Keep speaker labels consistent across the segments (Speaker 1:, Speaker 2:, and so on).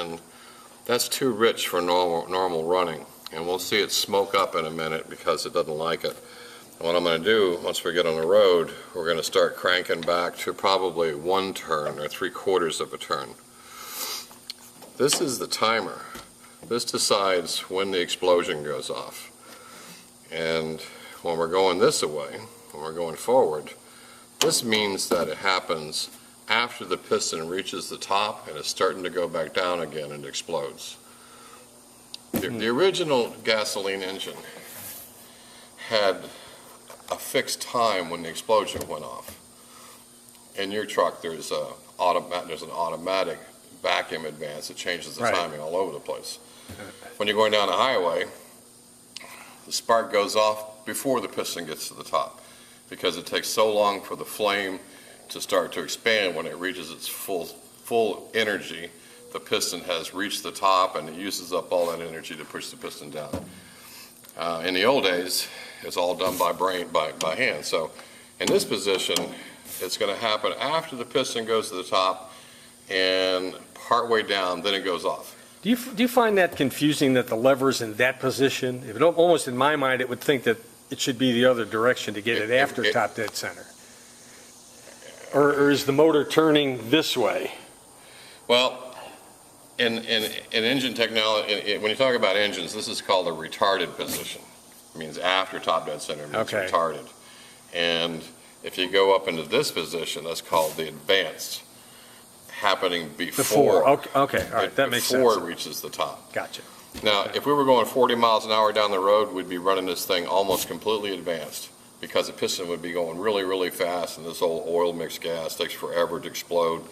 Speaker 1: and that's too rich for normal running. And we'll see it smoke up in a minute because it doesn't like it. And what I'm going to do, once we get on the road, we're going to start cranking back to probably 1 turn or 3/4 of a turn. This is the timer. This decides when the explosion goes off. And when we're going this way, when we're going forward, this means that it happens after the piston reaches the top and it's starting to go back down again and explodes. The original gasoline engine had a fixed time when the explosion went off. In your truck, there's an automatic vacuum advance that changes the timing all over the place. When you're going down the highway, the spark goes off before the piston gets to the top because it takes so long for the flame to start to expand. When it reaches its full energy, the piston has reached the top and it uses up all that energy to push the piston down. In the old days, it's all done by hand. So in this position, it's going to happen after the piston goes to the top and partway down, then it goes off.
Speaker 2: Do you find that confusing that the lever's in that position? If it, almost in my mind, it would think that it should be the other direction to get it after top dead center. Or is the motor turning this way?
Speaker 1: Well, in engine technology, when you talk about engines, this is called a retarded position. It means after top dead center, it means retarded. And if you go up into this position, that's called the advanced, happening before.
Speaker 2: Okay, all right, that makes sense.
Speaker 1: Before it reaches the top.
Speaker 2: Gotcha.
Speaker 1: Now, if we were going 40 miles an hour down the road, we'd be running this thing almost completely advanced because the piston would be going really, really fast, and this old oil mixed gas takes forever to explode.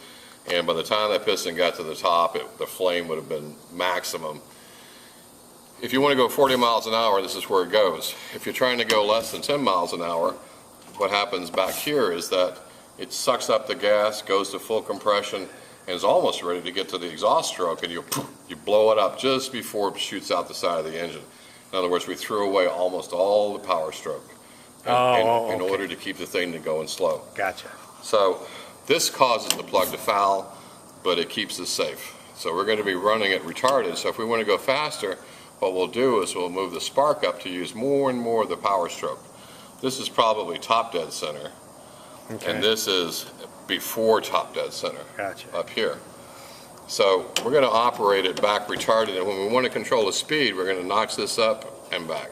Speaker 1: And by the time that piston got to the top, the flame would have been maximum. If you want to go 40 miles an hour, this is where it goes. If you're trying to go less than 10 miles an hour, what happens back here is that it sucks up the gas, goes to full compression, and is almost ready to get to the exhaust stroke, and you blow it up just before it shoots out the side of the engine. In other words, we threw away almost all the power stroke in order to keep the thing going slow.
Speaker 2: Gotcha.
Speaker 1: So this causes the plug to foul, but it keeps us safe. So we're going to be running it retarded. So if we want to go faster, what we'll do is we'll move the spark up to use more and more of the power stroke. This is probably top dead center, and this is before top dead center, up here. So we're going to operate it back retarded, and when we want to control the speed, we're going to notch this up and back.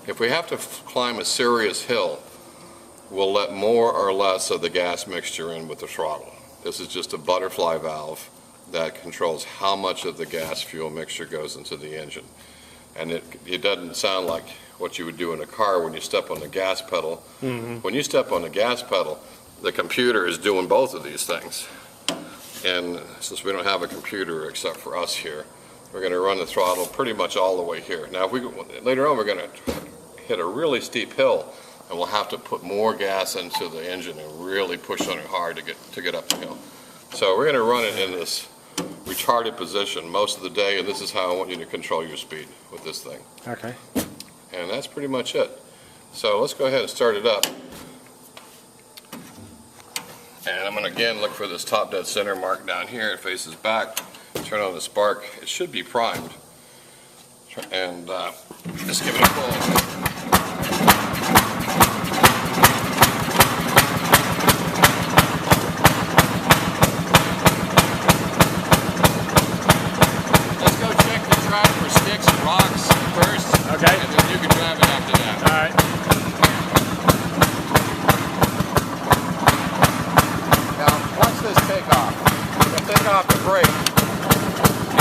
Speaker 1: If we have to climb a serious hill, we'll let more or less of the gas mixture in with the throttle. This is just a butterfly valve that controls how much of the gas fuel mixture goes into the engine. And it doesn't sound like what you would do in a car when you step on the gas pedal. When you step on the gas pedal, the computer is doing both of these things. And since we don't have a computer except for us here, we're going to run the throttle pretty much all the way here. Now, later on, we're going to hit a really steep hill, and we'll have to put more gas into the engine and really push on it hard to get up the hill. So we're going to run it in this retarded position most of the day, and this is how I want you to control your speed with this thing.
Speaker 2: Okay.
Speaker 1: And that's pretty much it. So let's go ahead and start it up. And I'm going to again look for this top dead center mark down here. It faces back. Turn on the spark. It should be primed. And just give it a pull. For sticks and rocks first, and then you can drive it after that.
Speaker 2: All right.
Speaker 1: Now, watch this take off. To take off the brake,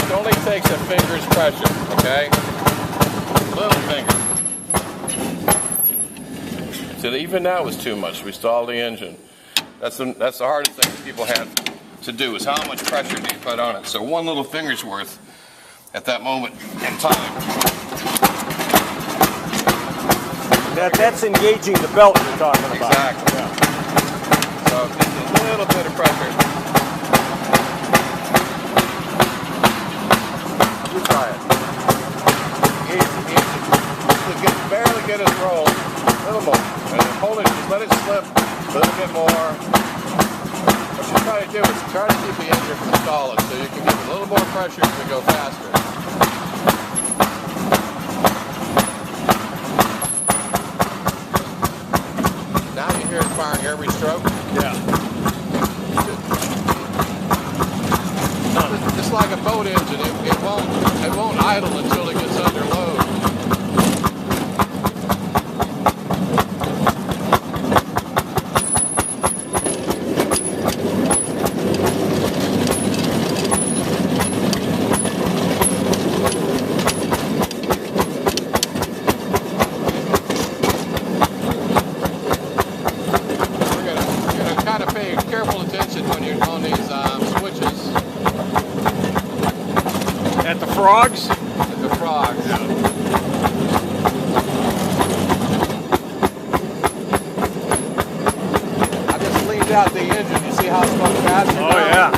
Speaker 1: it only takes a finger's pressure, okay? Little finger. So even that was too much. We stalled the engine. That's the hardest thing people have to do is how much pressure do you put on it. So one little finger's worth at that moment in time.
Speaker 2: That's engaging the belt you're talking about.
Speaker 1: Exactly. Yeah. So just a little bit of pressure. You try it. Easy, easy. Just barely get it rolled. A little more. And then hold it, just let it slip a little bit more. Push try to do is try to keep the engine from stalling so you can give it a little more pressure to go faster. Now you hear it firing every stroke.
Speaker 2: Yeah.
Speaker 1: It's like a boat engine. It won't idle until it gets under load. Kind of pay careful attention when you're on these switches.
Speaker 2: At the frogs?
Speaker 1: At the frogs. Yeah. I just leaned out the engine. You see how it's going faster?
Speaker 2: Oh, yeah.